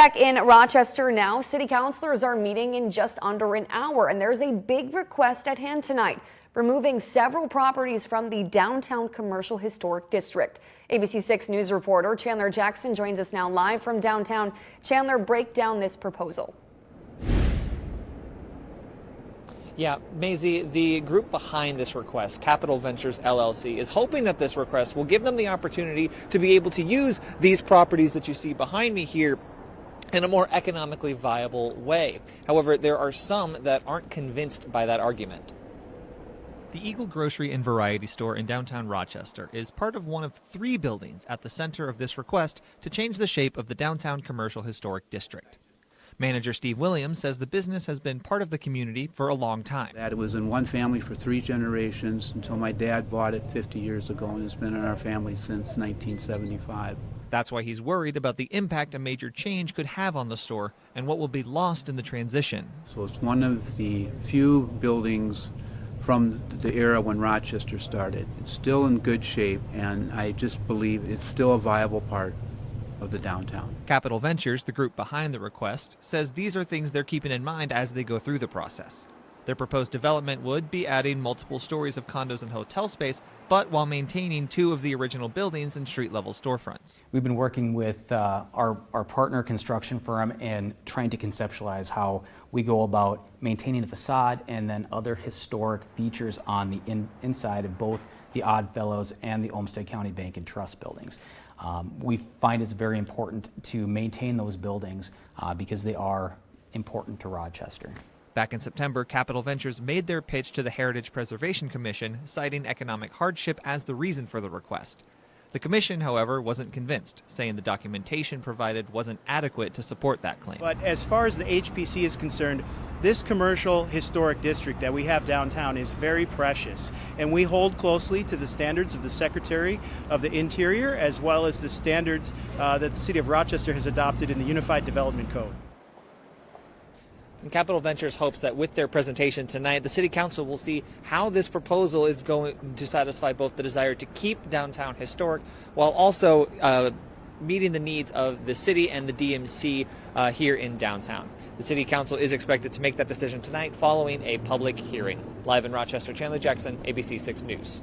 Back in Rochester now, city councilors are meeting in just under an hour, and there's a big request at hand tonight, removing several properties from the downtown commercial historic district. ABC 6 News reporter Chandler Jackson joins us now live from downtown. Chandler, break down this proposal. Yeah, Maisie, the group behind this request, Capital Ventures LLC, is hoping that this request will give them the opportunity to be able to use these properties that you see behind me here in a more economically viable way. However, there are some that aren't convinced by that argument. The Eagle Grocery and Variety Store in downtown Rochester is part of one of 3 buildings at the center of this request to change the shape of the downtown commercial historic district. Manager Steve Williams says the business has been part of the community for a long time. It was in one family for 3 generations until my dad bought it 50 years ago, and it's been in our family since 1975. That's why he's worried about the impact a major change could have on the store and what will be lost in the transition. So it's one of the few buildings from the era when Rochester started. It's still in good shape, and I just believe it's still a viable part of the downtown. Capital Ventures, the group behind the request, says these are things they're keeping in mind as they go through the process. Their proposed development would be adding multiple stories of condos and hotel space, but while maintaining 2 of the original buildings and street-level storefronts. We've been working with our partner construction firm and trying to conceptualize how we go about maintaining the facade and then other historic features on the inside of both the Oddfellows and the Olmsted County Bank and Trust buildings. We find it's very important to maintain those buildings because they are important to Rochester. Back in September, Capital Ventures made their pitch to the Heritage Preservation Commission, citing economic hardship as the reason for the request. The commission, however, wasn't convinced, saying the documentation provided wasn't adequate to support that claim. But as far as the HPC is concerned, this commercial historic district that we have downtown is very precious, and we hold closely to the standards of the Secretary of the Interior as well as the standards that the City of Rochester has adopted in the Unified Development Code. And Capital Ventures hopes that with their presentation tonight, the City Council will see how this proposal is going to satisfy both the desire to keep downtown historic while also meeting the needs of the city and the DMC here in downtown. The City Council is expected to make that decision tonight following a public hearing. Live in Rochester, Chandler Jackson, ABC 6 News.